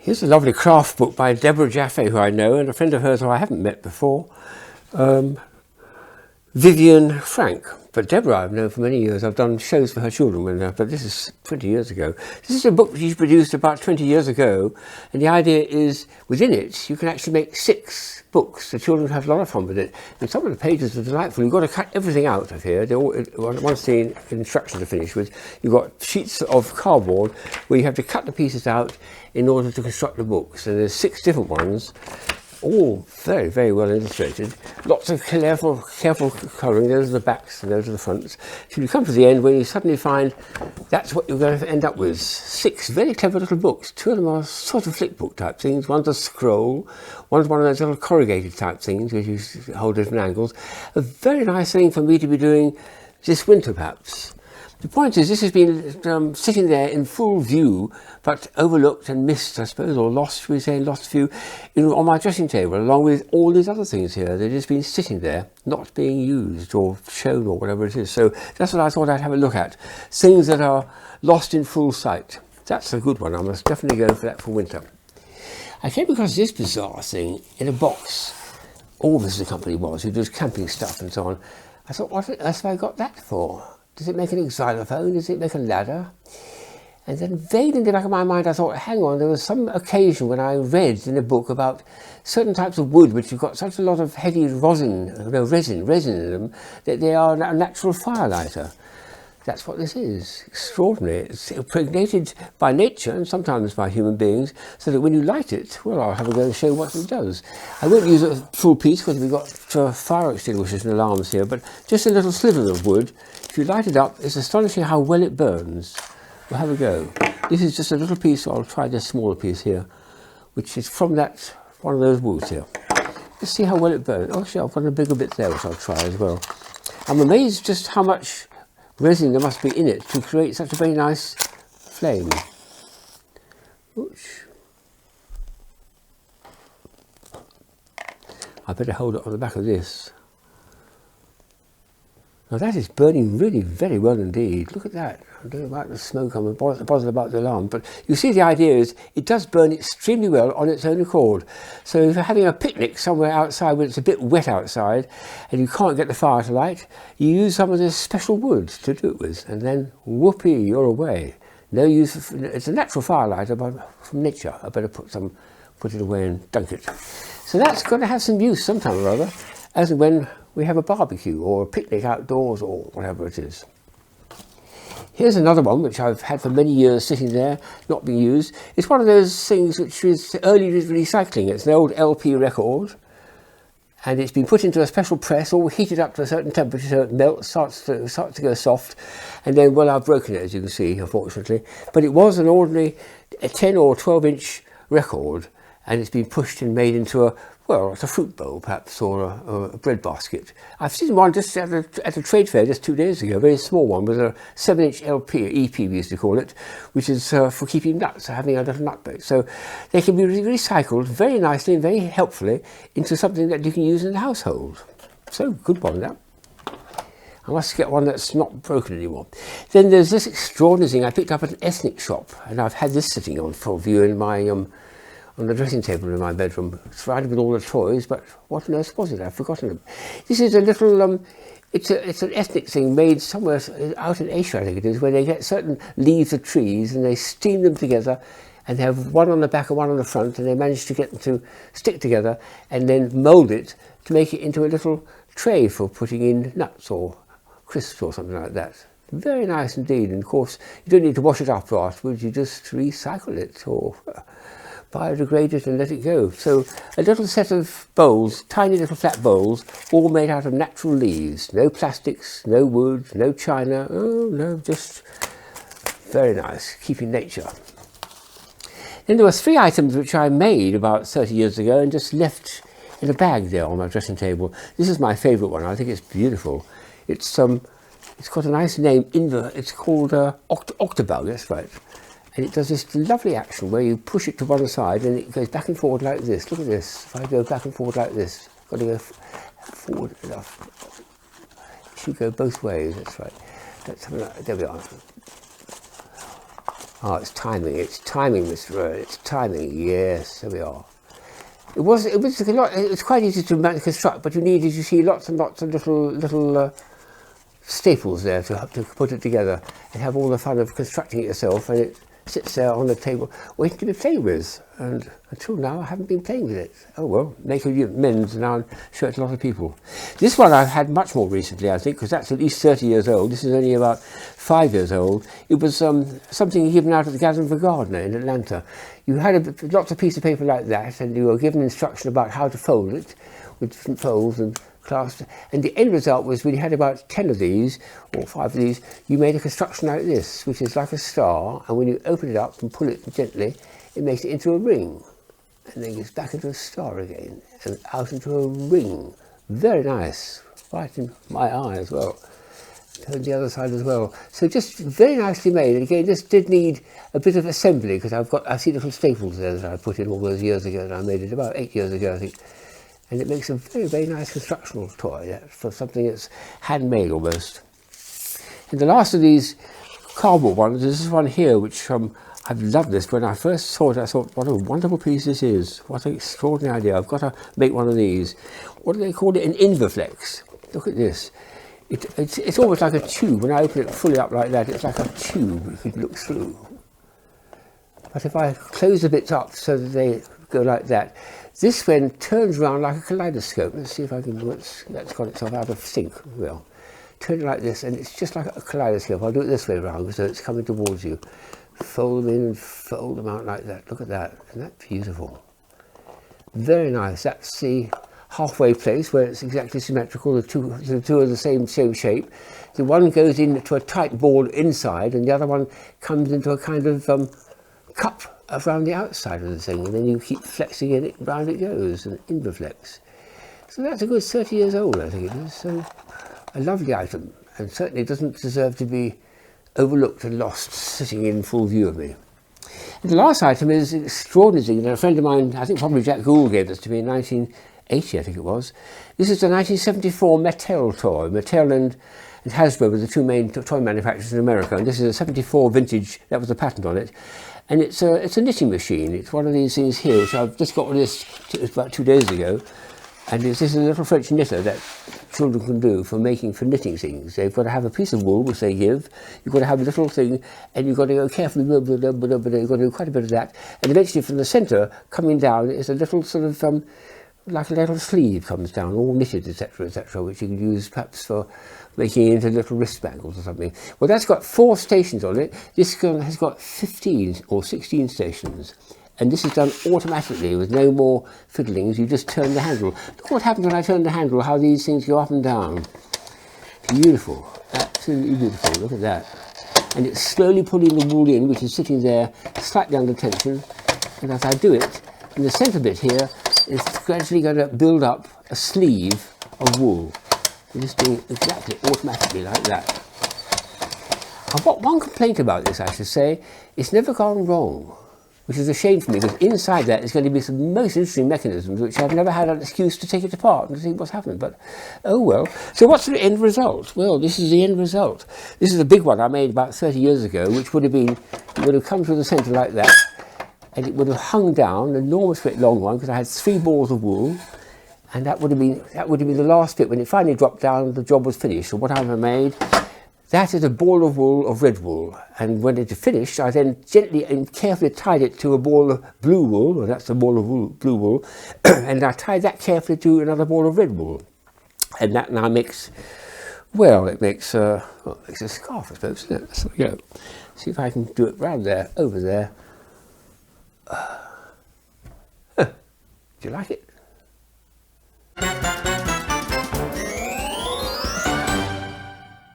Here's a lovely craft book by Deborah Jaffe, who I know, and a friend of hers who I haven't met before, Vivian Frank. But Deborah I've known for many years. I've done shows for her children, but this is 20 years ago. This is a book that she produced about 20 years ago, and the idea is, within it, you can actually make 6 books. The children have a lot of fun with it, and some of the pages are delightful. You've got to cut everything out of here. Once the instructions are finished with, you've got sheets of cardboard where you have to cut the pieces out in order to construct the books. And there's 6 different ones, all very, very well illustrated. Lots of careful colouring. Those are the backs and those are the fronts. So you come to the end where you suddenly find that's what you're going to end up with. 6 very clever little books. 2 of them are sort of flick book type things. One's a scroll. One's one of those little corrugated type things which you hold different angles. A very nice thing for me to be doing this winter perhaps. The point is, this has been sitting there in full view, but overlooked and missed, I suppose, or lost, should we say, lost view, on my dressing table, along with all these other things here. They've just been sitting there, not being used or shown or whatever it is. So that's what I thought I'd have a look at. Things that are lost in full sight. That's a good one. I must definitely go for that for winter. I came across this bizarre thing in a box. Orvis, the company was, who does camping stuff and so on. I thought, what else have I got that for? Does it make an xylophone? Does it make a ladder? And then vaguely in the back of my mind I thought, hang on, there was some occasion when I read in a book about certain types of wood which have got such a lot of heavy resin in them that they are a natural firelighter. That's what this is. Extraordinary. It's impregnated by nature and sometimes by human beings, so that when you light it, well, I'll have a go and show what it does. I won't use a full piece because we've got fire extinguishers and alarms here, but just a little sliver of wood. If you light it up, it's astonishing how well it burns. We'll have a go. This is just a little piece, so I'll try this smaller piece here, which is from that one of those woods here. Let's see how well it burns. Oh, actually, I've got a bigger bit there, which I'll try as well. I'm amazed just how much resin there must be in it to create such a very nice flame. Oops. I better hold it on the back of this. Now that is burning really very well indeed. Look at that. I don't know about the smoke, I'm bothered about the alarm, but you see the idea is it does burn extremely well on its own accord. So if you're having a picnic somewhere outside when it's a bit wet outside and you can't get the fire to light, you use some of this special wood to do it with, and then whoopee, you're away. No use, it's a natural firelighter from nature. I better put it away and dunk it. So that's got to have some use sometime or other, as and when we have a barbecue or a picnic outdoors or whatever it is. Here's another one which I've had for many years sitting there, not being used. It's one of those things which is early recycling. It's an old LP record, and it's been put into a special press, all heated up to a certain temperature so it melts, starts to go soft, and then, well, I've broken it, as you can see, unfortunately. But it was an ordinary 10 or 12 inch record, and it's been pushed and made into a, well, it's a fruit bowl perhaps, or a bread basket. I've seen one just at a trade fair just 2 days ago, a very small one with a 7-inch LP, EP we used to call it, which is for keeping nuts, having a little nut bag. So they can be recycled very nicely and very helpfully into something that you can use in the household. So good one, that. I must get one that's not broken anymore. Then there's this extraordinary thing I picked up at an ethnic shop, and I've had this sitting on full view in my on the dressing table in my bedroom, surrounded with all the toys, but what on earth was it? I've forgotten them. This is a little, it's an ethnic thing made somewhere out in Asia, I think it is, where they get certain leaves of trees and they steam them together, and they have one on the back and one on the front, and they manage to get them to stick together and then mould it to make it into a little tray for putting in nuts or crisps or something like that. Very nice indeed, and of course you don't need to wash it up afterwards, you just recycle it or biodegrade it and let it go. So a little set of bowls, tiny little flat bowls, all made out of natural leaves. No plastics, no wood, no china. Oh no, just very nice, keeping nature. Then there were 3 items which I made about 30 years ago and just left in a bag there on my dressing table. This is my favourite one. I think it's beautiful. It's got a nice name. It's called OCTAbug. That's right. And it does this lovely action where you push it to one side and it goes back and forward like this. Look at this. If I go back and forward like this, got to go forward enough. It should go both ways. That's right. There we are. Oh, it's timing, Mr. Rowan, it's timing, yes, there we are. It was a lot, it was quite easy to construct, but you needed, you see, lots and lots of little staples there to put it together and have all the fun of constructing it yourself, and it sits there on the table waiting to be played with, and until now I haven't been playing with it. Oh well, make amends, and I'll show it to a lot of people. This one I've had much more recently, I think, because that's at least 30 years old. This is only about 5 years old. It was something given out at the Gathering of a Gardener in Atlanta. You had lots of pieces of paper like that, and you were given instruction about how to fold it with different folds and clasps, and the end result was when you had about 10 of these or 5 of these, you made a construction like this, which is like a star, and when you open it up and pull it gently, it makes it into a ring, and then goes back into a star again and out into a ring. Very nice, right in my eye as well. Turn the other side as well. So just very nicely made. And again, this did need a bit of assembly, because I see little staples there that I put in all those years ago, and I made it about 8 years ago, I think. And it makes a very, very nice constructional toy for something that's handmade almost. And the last of these cardboard ones is this one here, which I've loved this. When I first saw it, I thought, what a wonderful piece this is. What an extraordinary idea. I've got to make one of these. What do they call it? An Inverflex. Look at this. It's almost like a tube. When I open it fully up like that, it's like a tube you could look through. But if I close the bits up so that they go like that, this then turns around like a kaleidoscope. Let's see if I can, that's got itself out of sync. Well, turn it like this, and it's just like a kaleidoscope. I'll do it this way around so it's coming towards you. Fold them in and fold them out like that. Look at that. Isn't that beautiful? Very nice. That's the halfway place where it's exactly symmetrical. The two are the same shape. The one goes into a tight ball inside, and the other one comes into a kind of cup around the outside of the thing, and then you keep flexing it, round it goes, an Inverflex. So that's a good 30 years old, I think it is. So a lovely item, and certainly doesn't deserve to be overlooked and lost sitting in full view of me. And the last item is an extraordinary thing that a friend of mine, I think probably Jack Gould, gave this to me in 1980, I think it was. This is the 1974 Mattel toy. Mattel and Hasbro were the two main toy manufacturers in America, and this is a 74 vintage, that was the patent on it. And it's a knitting machine. It's one of these things here, which I've just got this about 2 days ago. And this is a little French knitter that children can do for knitting things. They've got to have a piece of wool, which they give. You've got to have a little thing, and you've got to go carefully, you've got to do quite a bit of that. And eventually from the centre, coming down, is a little sort of, like a little sleeve comes down, all knitted, etc., which you can use perhaps for making into little wrist bangles or something. Well, that's got 4 stations on it. This has got 15 or 16 stations. And this is done automatically with no more fiddlings. You just turn the handle. Look what happens when I turn the handle, how these things go up and down. Beautiful, absolutely beautiful. Look at that. And it's slowly pulling the wool in, which is sitting there slightly under tension. And as I do it, in the centre bit here, it's gradually going to build up a sleeve of wool. You're just doing it exactly automatically like that. I've got one complaint about this, I should say. It's never gone wrong, which is a shame for me, because inside that is going to be some most interesting mechanisms which I've never had an excuse to take it apart and see what's happened. But oh well. So what's the end result? Well, this is the end result. This is a big one I made about 30 years ago, which would have come through the centre like that, and it would have hung down, an enormous bit long one, because I had 3 balls of wool, and that would have been the last bit. When it finally dropped down, the job was finished. So what I've made, that is a ball of wool, of red wool, and when it finished, I then gently and carefully tied it to a ball of blue wool, or that's a ball of wool, blue wool, and I tied that carefully to another ball of red wool, and that now makes, well, it makes a scarf, I suppose, isn't it? So, you know, see if I can do it round there, over there. Do you like it?